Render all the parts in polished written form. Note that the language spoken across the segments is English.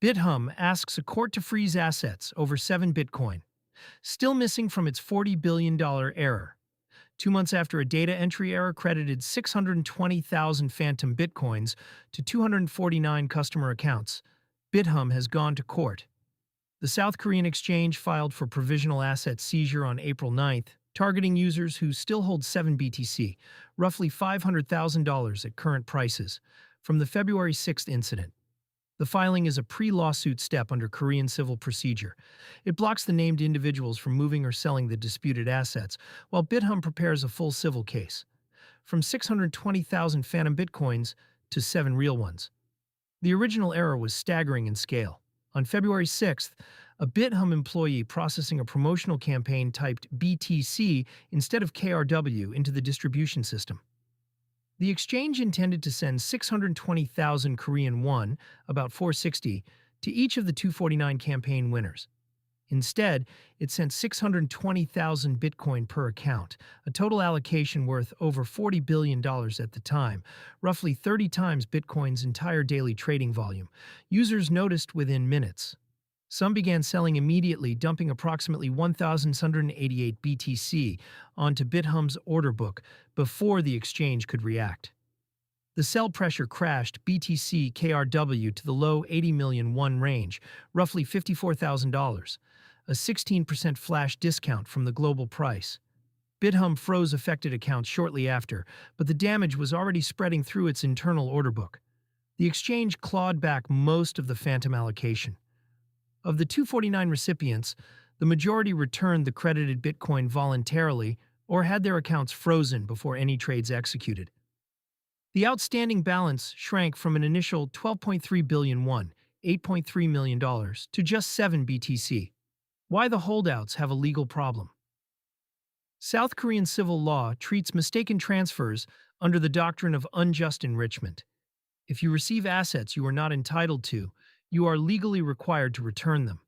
Bithumb asks a court to freeze assets over 7 Bitcoin, still missing from its $40 billion error. 2 months after a data entry error credited 620,000 phantom Bitcoins to 249 customer accounts, Bithumb has gone to court. The South Korean exchange filed for provisional asset seizure on April 9th, targeting users who still hold 7 BTC, roughly $500,000 at current prices, from the February 6th incident. The filing is a pre-lawsuit step under Korean civil procedure. It blocks the named individuals from moving or selling the disputed assets, while Bithumb prepares a full civil case. From 620,000 phantom Bitcoins to 7 real ones. The original error was staggering in scale. On February 6th, a Bithumb employee processing a promotional campaign typed BTC instead of KRW into the distribution system. The exchange intended to send 620,000 Korean won, about 460, to each of the 249 campaign winners. Instead, it sent 620,000 Bitcoin per account, a total allocation worth over $40 billion at the time, roughly 30 times Bitcoin's entire daily trading volume. Users noticed within minutes. Some began selling immediately, dumping approximately 1,688 BTC onto Bithumb's order book before the exchange could react. The sell pressure crashed BTC KRW to the low 80 million won range, roughly $54,000, a 16% flash discount from the global price. Bithumb froze affected accounts shortly after, but the damage was already spreading through its internal order book. The exchange clawed back most of the phantom allocation. Of the 249 recipients, the majority returned the credited Bitcoin voluntarily or had their accounts frozen before any trades executed. The outstanding balance shrank from an initial 12.3 billion won, $8.3 million, to just 7 BTC. Why the holdouts have a legal problem? South Korean civil law treats mistaken transfers under the doctrine of unjust enrichment. If you receive assets you are not entitled to, you are legally required to return them.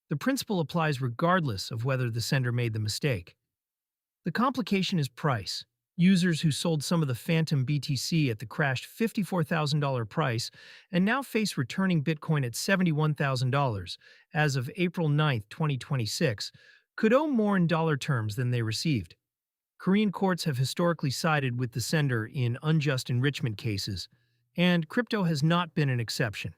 The principle applies regardless of whether the sender made the mistake. The complication is price. Users who sold some of the phantom BTC at the crashed $54,000 price and now face returning Bitcoin at $71,000 as of April 9, 2026, could owe more in dollar terms than they received. Korean courts have historically sided with the sender in unjust enrichment cases, and crypto has not been an exception.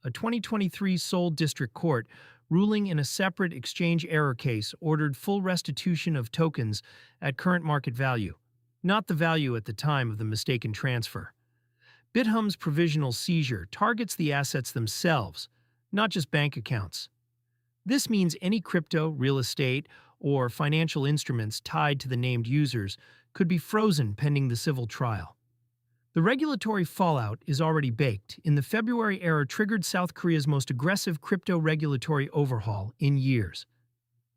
A 2023 Seoul District Court, ruling in a separate exchange error case, ordered full restitution of tokens at current market value, not the value at the time of the mistaken transfer. Bithumb's provisional seizure targets the assets themselves, not just bank accounts. This means any crypto, real estate, or financial instruments tied to the named users could be frozen pending the civil trial. The regulatory fallout is already baked. In the February era triggered South Korea's most aggressive crypto regulatory overhaul in years.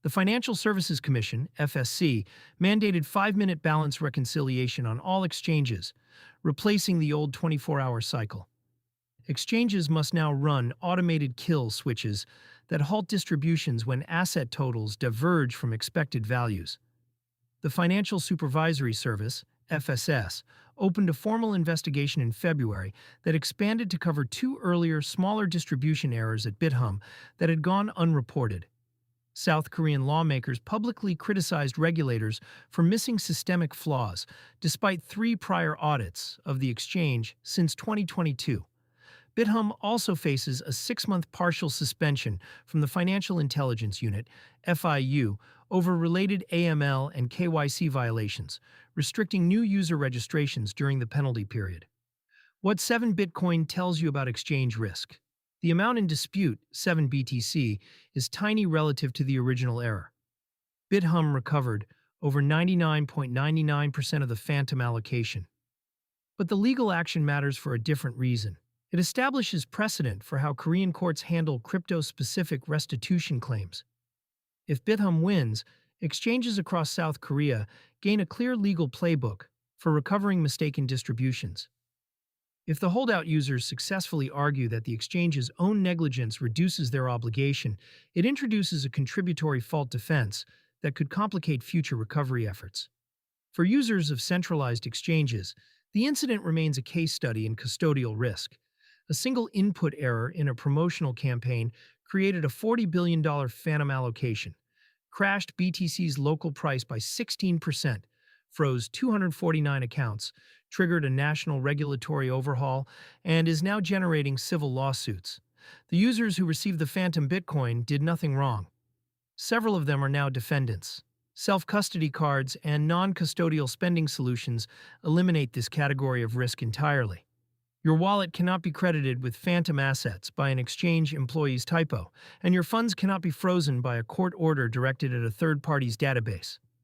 The Financial Services Commission, FSC, mandated 5-minute balance reconciliation on all exchanges, replacing the old 24-hour cycle. Exchanges must now run automated kill switches that halt distributions when asset totals diverge from expected values. The Financial Supervisory Service, FSS, opened a formal investigation in February that expanded to cover 2 earlier, smaller distribution errors at Bithumb that had gone unreported. South Korean lawmakers publicly criticized regulators for missing systemic flaws, despite 3 prior audits of the exchange since 2022. Bithumb also faces a 6-month partial suspension from the Financial Intelligence Unit, FIU, over related AML and KYC violations, restricting new user registrations during the penalty period. What 7 Bitcoin tells you about exchange risk? The amount in dispute, 7 BTC, is tiny relative to the original error. Bithumb recovered over 99.99% of the phantom allocation. But the legal action matters for a different reason. It establishes precedent for how Korean courts handle crypto-specific restitution claims. If Bithumb wins, exchanges across South Korea gain a clear legal playbook for recovering mistaken distributions. If the holdout users successfully argue that the exchange's own negligence reduces their obligation, it introduces a contributory fault defense that could complicate future recovery efforts. For users of centralized exchanges, the incident remains a case study in custodial risk. A single input error in a promotional campaign created a $40 billion phantom allocation, crashed BTC's local price by 16%, froze 249 accounts, triggered a national regulatory overhaul, and is now generating civil lawsuits. The users who received the phantom Bitcoin did nothing wrong. Several of them are now defendants. Self-custody cards and non-custodial spending solutions eliminate this category of risk entirely. Your wallet cannot be credited with phantom assets by an exchange employee's typo, and your funds cannot be frozen by a court order directed at a third party's database.